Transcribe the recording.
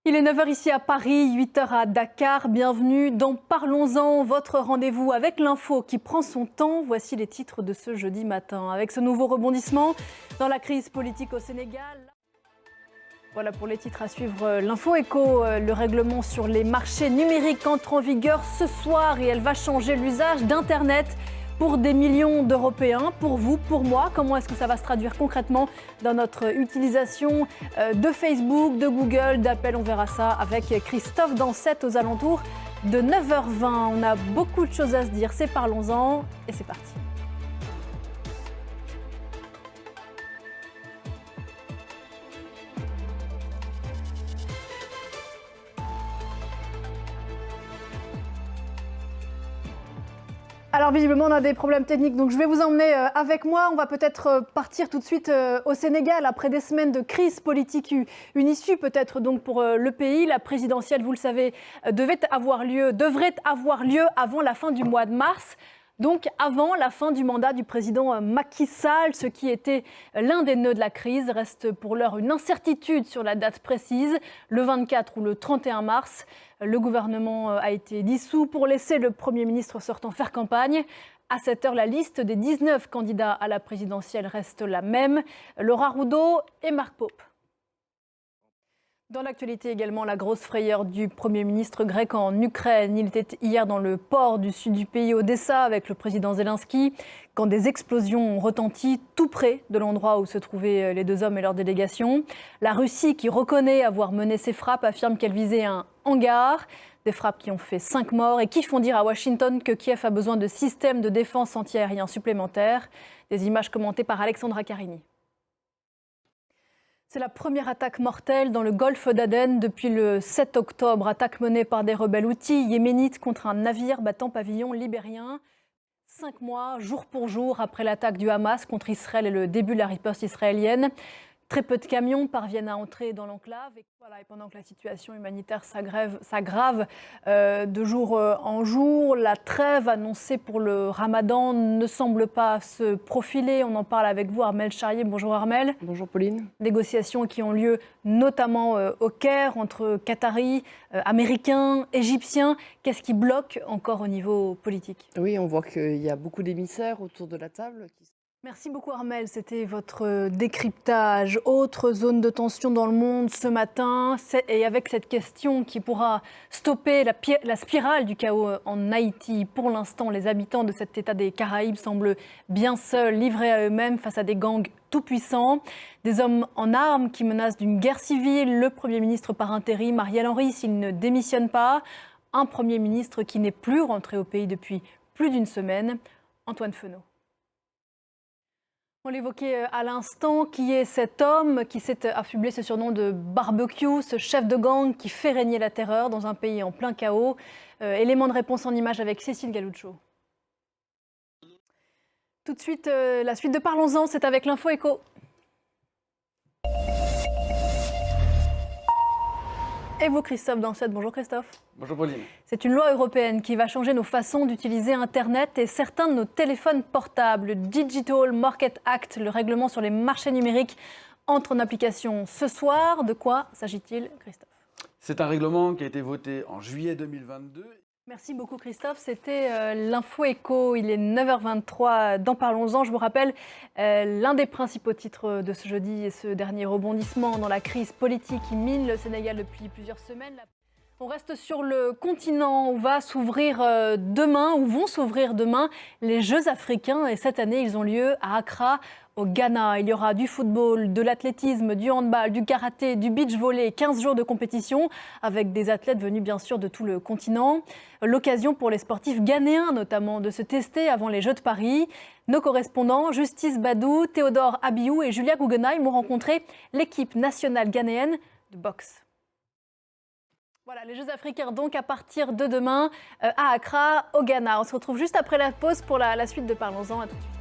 Il est 9 h ici à Paris, 8 h à Dakar. Bienvenue dans Parlons-en, votre rendez-vous avec l'info qui prend son temps. Voici les titres de ce jeudi matin. Avec ce nouveau rebondissement dans la crise politique au Sénégal. Voilà pour les titres à suivre. L'info éco, le règlement sur les marchés numériques entre en vigueur ce soir et elle va changer l'usage d'Internet pour des millions d'Européens, pour vous, pour moi. Comment est-ce que ça va se traduire concrètement dans notre utilisation de Facebook, de Google, d'Apple? On verra ça avec Christophe Dansette aux alentours de 9 h 20. On a beaucoup de choses à se dire, c'est Parlons-en et c'est parti. Alors visiblement on a des problèmes techniques, donc je vais vous emmener avec moi. On va peut-être partir tout de suite au Sénégal après des semaines de crise politique. Une issue peut-être donc pour le pays. La présidentielle, vous le savez, devrait avoir lieu avant la fin du mois de mars. Donc avant la fin du mandat du président Macky Sall, ce qui était l'un des nœuds de la crise, reste pour l'heure une incertitude sur la date précise, le 24 ou le 31 mars. Le gouvernement a été dissous pour laisser le Premier ministre sortant faire campagne. À cette heure, la liste des 19 candidats à la présidentielle reste la même, Laura Roudot et Marc Pope. Dans l'actualité également, la grosse frayeur du Premier ministre grec en Ukraine. Il était hier dans le port du sud du pays, Odessa, avec le président Zelensky, quand des explosions ont retenti tout près de l'endroit où se trouvaient les deux hommes et leur délégation. La Russie, qui reconnaît avoir mené ces frappes, affirme qu'elle visait un hangar. Des frappes qui ont fait 5 morts et qui font dire à Washington que Kiev a besoin de systèmes de défense antiaériens supplémentaires. Des images commentées par Alexandra Carini. C'est la première attaque mortelle dans le golfe d'Aden depuis le 7 octobre. Attaque menée par des rebelles houthis yéménites contre un navire battant pavillon libérien. 5 mois, jour pour jour, après l'attaque du Hamas contre Israël et le début de la riposte israélienne. Très peu de camions parviennent à entrer dans l'enclave. Et pendant que la situation humanitaire s'aggrave de jour en jour, la trêve annoncée pour le Ramadan ne semble pas se profiler. On en parle avec vous, Armelle Charrier. Bonjour Armelle. Bonjour Pauline. Négociations qui ont lieu notamment au Caire entre Qataris, Américains, Égyptiens. Qu'est-ce qui bloque encore au niveau politique? Oui, on voit qu'il y a beaucoup d'émissaires autour de la table. Merci beaucoup Armelle, c'était votre décryptage. Autre zone de tension dans le monde ce matin, et avec cette question qui pourra stopper la spirale du chaos en Haïti. Pour l'instant, les habitants de cet État des Caraïbes semblent bien seuls, livrés à eux-mêmes face à des gangs tout-puissants. Des hommes en armes qui menacent d'une guerre civile. Le Premier ministre par intérim, Ariel Henry, s'il ne démissionne pas. Un Premier ministre qui n'est plus rentré au pays depuis plus d'une semaine, Antoine Fenot. On l'évoquait à l'instant, qui est cet homme qui s'est affublé ce surnom de barbecue, ce chef de gang qui fait régner la terreur dans un pays en plein chaos. Élément de réponse en images avec Cécile Galuccio. Tout de suite, la suite de Parlons-en, c'est avec l'info éco. Et vous, Christophe Dansette. Bonjour Christophe. Bonjour Pauline. C'est une loi européenne qui va changer nos façons d'utiliser Internet et certains de nos téléphones portables. Le Digital Market Act, le règlement sur les marchés numériques, entre en application ce soir. De quoi s'agit-il, Christophe? C'est un règlement qui a été voté en juillet 2022. Merci beaucoup Christophe, c'était l'info éco, il est 9 h 23 dans Parlons-en. Je vous rappelle l'un des principaux titres de ce jeudi et ce dernier rebondissement dans la crise politique qui mine le Sénégal depuis plusieurs semaines. On reste sur le continent où va s'ouvrir demain, où vont s'ouvrir demain les Jeux africains et cette année ils ont lieu à Accra, au Ghana. Il y aura du football, de l'athlétisme, du handball, du karaté, du beach volley, 15 jours de compétition avec des athlètes venus bien sûr de tout le continent. L'occasion pour les sportifs ghanéens notamment de se tester avant les Jeux de Paris. Nos correspondants Justice Badou, Théodore Abiou et Julia Guggenheim ont rencontré l'équipe nationale ghanéenne de boxe. Voilà, les Jeux africains donc à partir de demain à Accra, au Ghana. On se retrouve juste après la pause pour la suite de Parlons-en. À tout de suite.